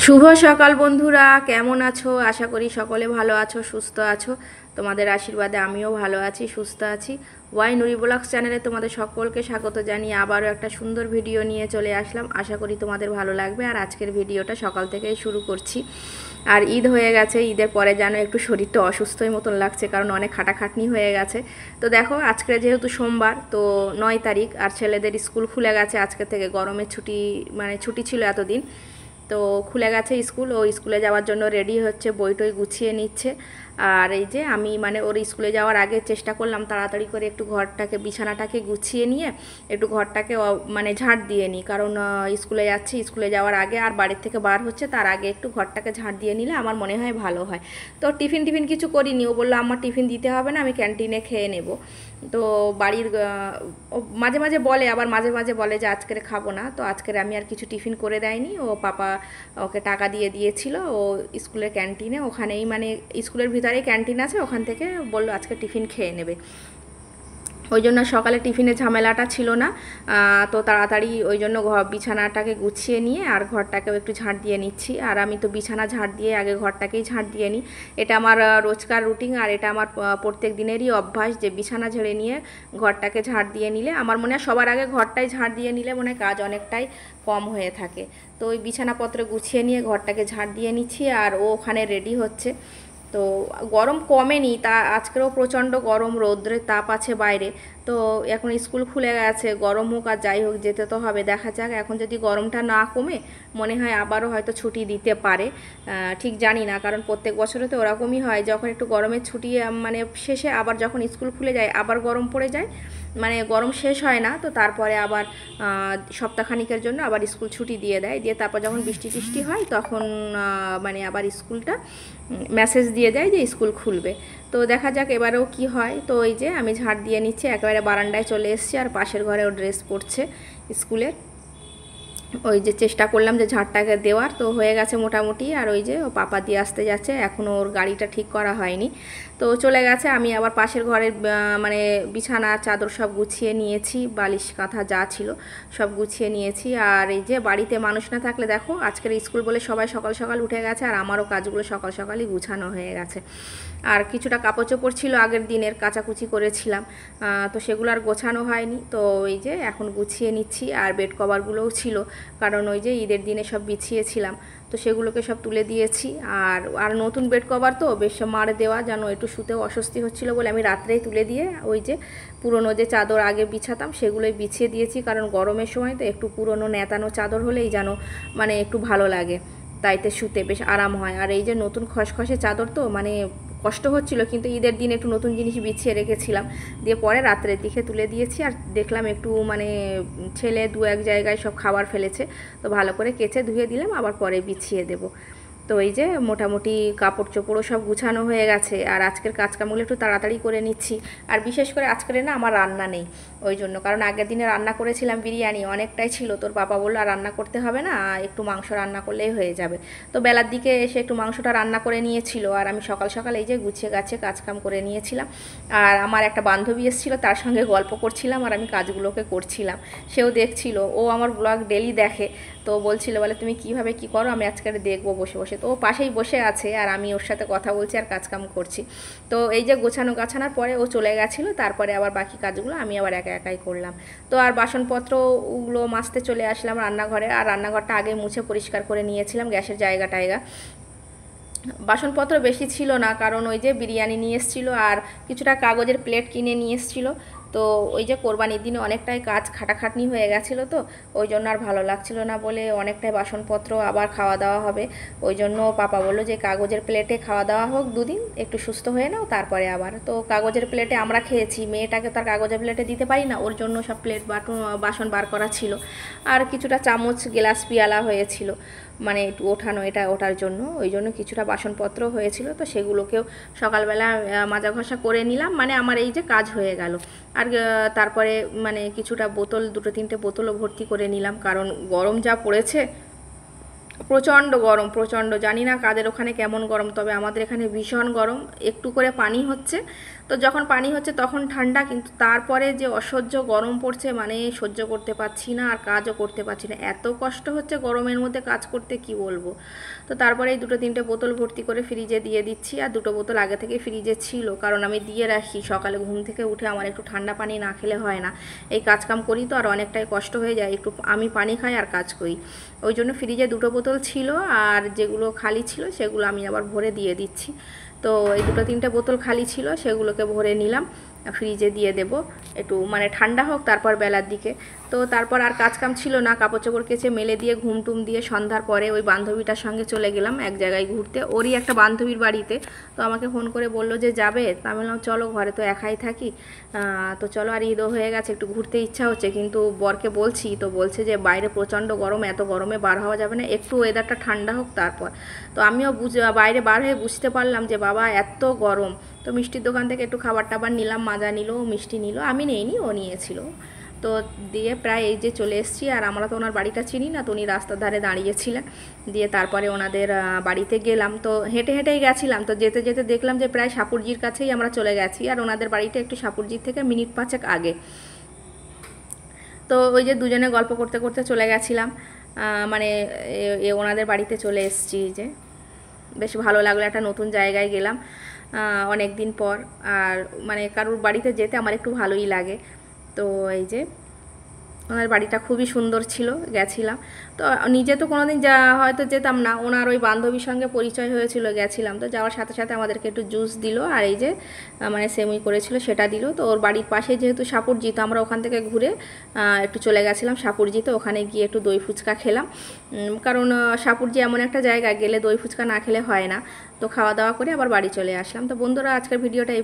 শুভ সকাল বন্ধুরা, কেমন আছো? আশা করি সকলে ভালো আছো, সুস্থ আছো। তোমাদের আশীর্বাদে আমিও ভালো আছি, সুস্থ আছি। ওয়াই নুরি ব্লগস চ্যানেলে তোমাদের সকলকে স্বাগত জানিয়ে আবারও একটা সুন্দর ভিডিও নিয়ে চলে আসলাম। আশা করি তোমাদের ভালো লাগবে। আর আজকের ভিডিওটা সকাল থেকেই শুরু করছি। আর ঈদ হয়ে গেছে, ঈদের পরে যেন একটু শরীরটা অসুস্থই মতন লাগছে, কারণ অনেক খাটাখাটনি হয়ে গেছে। তো দেখো, আজকে যেহেতু সোমবার, তো 9 তারিখ, আর ছেলেদের স্কুল খুলে গেছে আজকে থেকে। গরমের ছুটি, মানে ছুটি ছিল এতদিন, তো খুলে গেছে স্কুল। ও স্কুলে যাওয়ার জন্য রেডি হচ্ছে, বই টই গুছিয়ে নিচ্ছে। আর এই যে আমি মানে ওর স্কুলে যাওয়ার আগে চেষ্টা করলাম তাড়াতাড়ি করে একটু ঘরটাকে, বিছানাটাকে গুছিয়ে নিয়ে একটু ঘরটাকে মানে ঝাঁট দিয়ে নিই, কারণ স্কুলে যাচ্ছি, স্কুলে যাওয়ার আগে আর বাড়ির থেকে বার হচ্ছে তার আগে একটু ঘরটাকে ঝাঁট দিয়ে নিলে আমার মনে হয় ভালো হয়। তো টিফিন কিছু করিনি, ও বললো আমার টিফিন দিতে হবে না, আমি ক্যান্টিনে খেয়ে নেব। তো বাড়ির মাঝে মাঝে বলে, আবার মাঝে মাঝে বলে যে আজকের খাবো না। তো আজকের আমি আর কিছু টিফিন করে দেয়নি, ও পাপা ওকে টাকা দিয়ে দিয়েছিল। ও স্কুলের ক্যান্টিনে, ওখানেই মানে স্কুলের ভিতরেই ক্যান্টিন আছে, ওখান থেকে বললো আজকে টিফিন খেয়ে নেবে। ওই জন্য সকালে টিফিনের ঝামেলাটা ছিল না। তো তাড়াতাড়ি ওই জন্য বিছানাটাকে গুছিয়ে নিয়ে আর ঘরটাকেও একটু ঝাঁট দিয়ে নিচ্ছি। আর আমি তো বিছানা ঝাঁট দিয়ে আগে ঘরটাকেই ঝাঁট দিয়ে নিই। এটা আমার রোজকার রুটিন, আর এটা আমার প্রত্যেক দিনেরই অভ্যাস যে বিছানা ঝেড়ে নিয়ে ঘরটাকে ঝাঁট দিয়ে নিলে আমার মনে হয় সবার আগে ঘরটাই ঝাঁট দিয়ে নিলে মনে হয় কাজ অনেকটাই কম হয়ে থাকে। তো ওই বিছানাপত্র গুছিয়ে নিয়ে ঘরটাকে ঝাঁট দিয়ে নিচ্ছি, আর ও ওখানে রেডি হচ্ছে। তো গরম কমেনি, তা আজকেরও প্রচণ্ড গরম, রৌদ্রের তাপ আছে বাইরে। তো এখন স্কুল খুলে গেছে, গরম হোক আর যাই হোক যেতে তো হবে। দেখা যাক, এখন যদি গরমটা না কমে মনে হয় আবারও হয়তো ছুটি দিতে পারে। ঠিক জানি না, কারণ প্রত্যেক বছরে তো ওরকমই হয়, যখন একটু গরমের ছুটি মানে শেষে আবার যখন স্কুল খুলে যায় আবার গরম পড়ে যায়, মানে গরম শেষ হয় না। তো তারপরে আবার সপ্তাহখানিকের জন্য আবার স্কুল ছুটি দিয়ে দেয়, দিয়ে তারপর যখন বৃষ্টি টিষ্টি হয় তখন মানে আবার স্কুলটা মেসেজ দিয়ে দেয় যে স্কুল খুলবে। তো দেখা যাক এবারেও কি হয়। তো এই যে আমি ঝাড় দিয়ে নিচ্ছি, একেবারে বারান্দায় চলে এসেছি, আর পাশের ঘরে ও ড্রেস পরছে স্কুলের। ওই যে চেষ্টা করলাম যে ঝাড়টাকে দেওয়ার, তো হয়ে গেছে মোটামুটি। আর ওই যে ও পাপা দিয়ে আসতে যাচ্ছে, এখনও ওর গাড়িটা ঠিক করা হয়নি, তো চলে গেছে। আমি আবার পাশের ঘরের মানে বিছানা চাদর সব গুছিয়ে নিয়েছি, বালিশ কাঁথা যা ছিল সব গুছিয়ে নিয়েছি। আর এই যে বাড়িতে মানুষ না থাকলে দেখো, আজকের স্কুল বলে সবাই সকাল সকাল উঠে গেছে, আর আমারও কাজগুলো সকাল সকালই গুছানো হয়ে গেছে। আর কিছুটা কাপড় চোপড় ছিল আগের দিনের, কাচাকুচি করেছিলাম, তো সেগুলো আর গোছানো হয়নি। তো এই যে এখন গুছিয়ে নিচ্ছি। আর বেড কভারগুলোও ছিল, কারণ ওই যে ঈদের দিনে সব বিছিয়েছিলাম, তো সেগুলোকে সব তুলে দিয়েছি। আর আর নতুন বেড কভার তো বেশ মারে দেওয়া, যেন একটু শুতেও অস্বস্তি হচ্ছিলো বলে আমি রাত্রেই তুলে দিয়ে ওই যে পুরনো যে চাদর আগে বিছাতাম সেগুলোই বিছিয়ে দিয়েছি, কারণ গরমের সময় তো একটু পুরনো নেতানো চাদর হলেই যেন মানে একটু ভালো লাগে, তাইতে শুতে বেশ আরাম হয়। আর এই যে নতুন খসখসে চাদর তো মানে কষ্ট হচ্ছিল, কিন্তু ঈদের দিন একটু নতুন জিনিস বিছিয়ে রেখেছিলাম, দিয়ে পরে রাত্রের দিকে তুলে দিয়েছি। আর দেখলাম একটু মানে ছেলে দু এক জায়গায় সব খাবার ফেলেছে, তো ভালো করে কেচে ধুয়ে দিলাম, আবার পরে বিছিয়ে দেবো। তো এই যে মোটামুটি কাপড় চোপড়ও সব গুছানো হয়ে গেছে। আর আজকের কাজকামগুলো একটু তাড়াতাড়ি করে নিচ্ছি। আর বিশেষ করে আজকের না আমার রান্না নেই, ওই জন্য, কারণ আগের দিনে রান্না করেছিলাম বিরিয়ানি, অনেকটাই ছিল। তোর বাবা বললো আর রান্না করতে হবে না, একটু মাংস রান্না করলেই হয়ে যাবে। তো বেলার দিকে এসে একটু মাংসটা রান্না করে নিয়েছিল, আর আমি সকাল সকাল এই যে গুছিয়ে গাছে কাজকাম করে নিয়েছিলাম। আর আমার একটা বান্ধবী এসেছিলো, তার সঙ্গে গল্প করছিলাম আর আমি কাজগুলোকে করছিলাম। সেও দেখছিল, ও আমার ব্লগ ডেলি দেখে, তো বলছিল বলে তুমি কিভাবে কি করো, আমি আজকে দেখবো বসে বসে। তো ও পাশেই বসে আছে, আর আমি ওর সাথে কথা বলছি আর কাজকাম করছি। তো এই যে গোছানো গাছানোর পরে ও চলে গেছিলো, তারপরে আবার বাকি কাজগুলো আমি আবার একা একাই করলাম। তো আর বাসনপত্রগুলো মাজতে চলে আসলাম রান্নাঘরে। আর রান্নাঘরটা আগে মুছে পরিষ্কার করে নিয়েছিলাম, গ্যাসের জায়গা টায়গা। বাসনপত্র বেশি ছিল না, কারণ ওই যে বিরিয়ানি নিয়ে এসেছিলো আর কিছুটা কাগজের প্লেট কিনে নিয়ে এসেছিলো। তো ওই যে কোরবানির দিনে অনেকটাই কাজ খাটাখাটনি হয়ে গেছিলো, তো ওই জন্য আর ভালো লাগছিল না বলে অনেকটাই বাসনপত্র, আবার খাওয়া দাওয়া হবে। ওই জন্য পাপা বললো যে কাগজের প্লেটে খাওয়া দাওয়া হোক, দুদিন একটু সুস্থ হয়ে নাও তারপরে আবার। তো কাগজের প্লেটে আমরা খেয়েছি, মেয়েটাকে তার কাগজের প্লেটে দিতে পারি না, ওর জন্য সব প্লেট বাসন বার করা ছিল। আর কিছুটা চামচ গ্লাস পিয়ালা হয়েছিল, মানে একটু ওঠানো এটা ওঠার জন্য, ওই জন্য কিছুটা বাসনপত্র হয়েছিল। তো সেগুলোকেও সকালবেলা মাজা ঘষা করে নিলাম, মানে আমার এই যে কাজ হয়ে গেল। আর তারপরে মানে কিছুটা বোতল, দুটো তিনটে বোতলও ভর্তি করে নিলাম, কারণ গরম যা পড়েছে প্রচণ্ড গরম, প্রচণ্ড। জানি না কাদের ওখানে কেমন গরম, তবে আমাদের এখানে ভীষণ গরম। একটু করে পানি হচ্ছে, তো যখন পানি হচ্ছে তখন ঠান্ডা, কিন্তু তারপরে যে অসহ্য গরম পড়ছে, মানে সহ্য করতে পারছি না, আর কাজও করতে পারছি না। এত কষ্ট হচ্ছে গরমের মধ্যে কাজ করতে, কি বলবো। তো তারপরে এই 2-3টে বোতল ভর্তি করে ফ্রিজে দিয়ে দিচ্ছি। আর 2টো বোতল আগে থেকে ফ্রিজে ছিল, কারণ আমি দিয়ে রাখি, সকালে ঘুম থেকে উঠে আমার একটু ঠান্ডা পানি না খেলে হয় না। এই কাজকাম করি তো, আর অনেকটাই কষ্ট হয়ে যায়, একটু আমি পানি খাই আর কাজ করি। ওই জন্য ফ্রিজে 2টো বোতল ছিল, আর যেগুলো খালি ছিল সেগুলো আমি আবার ভরে দিয়ে দিচ্ছি। তো এই 2-3টে বোতল খালি ছিল, সেগুলোকে ভরে নিলাম, ফ্রিজে দিয়ে দেব, একটু মানে ঠান্ডা হোক তারপর বেলার দিকে। তো তারপর আর কাজকাম ছিল না, কাপড় চোপড় কেচে মেলে দিয়ে ঘুমটুম দিয়ে সন্ধ্যার পরে ওই বান্ধবীটার সঙ্গে চলে গেলাম এক জায়গায় ঘুরতে, ওরই একটা বান্ধবীর বাড়িতে। তো আমাকে ফোন করে বললো যে যাবে, তা আমি বললাম চলো, ঘরে তো একাই থাকি, তো চলো, আর ঈদও হয়ে গেছে, একটু ঘুরতে ইচ্ছা হচ্ছে। কিন্তু বরকে বলছি, তো বলছে যে বাইরে প্রচণ্ড গরম, এত গরমে বার হওয়া যাবে না, একটু ওয়েদারটা ঠান্ডা হোক তারপর। তো আমিও বাইরে বার হয়ে বুঝতে পারলাম যে বাবা এত গরম। তো মিষ্টির দোকান থেকে একটু খাবার টাবার নিলাম, মাজা নিল, মিষ্টি নিল, আমি নেইনি, ও নিয়েছিল। তো দিয়ে প্রায় এই যে চলে এসেছি। আর আমরা তো ওনার বাড়িটা চিনি না, তো উনি রাস্তার ধারে দাঁড়িয়েছিলেন। দিয়ে তারপরে ওনাদের বাড়িতে গেলাম, তো হেঁটে হেঁটেই গেছিলাম। তো যেতে যেতে দেখলাম যে প্রায় সাপুরজির কাছেই আমরা চলে গেছি, আর ওনাদের বাড়িটা একটু সাপুরজির থেকে মিনিট 5 আগে। তো ওই যে দুজনে গল্প করতে করতে চলে গেছিলাম, মানে ওনাদের বাড়িতে চলে এসেছি। যে বেশ ভালো লাগলো, একটা নতুন জায়গায় গেলাম অনেক দিন পর। আর মানে কারোর বাড়িতে যেতে আমার একটু ভালোই লাগে। তো এই যে ওনার বাড়িটা খুবই সুন্দর ছিল, গেছিলাম। তো নিজে তো কোনোদিন হয়তো যেতাম না, ওনার ওই বান্ধবীর সঙ্গে পরিচয় হয়েছিল, গেছিলাম। তো যাওয়ার সাথে সাথে আমাদেরকে একটু জুস দিল, আর এই যে মানে সেমুই করেছিল সেটা দিল। তো ওর বাড়ির পাশে যেহেতু সাপুরজি, তো আমরা ওখান থেকে ঘুরে একটু চলে গেছিলাম সাপুরজিতে, ওখানে গিয়ে একটু দই ফুচকা খেলাম। কারণ সাপুরজি এমন একটা জায়গা, গেলে দই ফুচকা না খেলে হয় না। তো খাওয়া দাওয়া করে আবার বাড়ি চলে আসলাম। তো বন্ধুরা, আজকের ভিডিওটা এই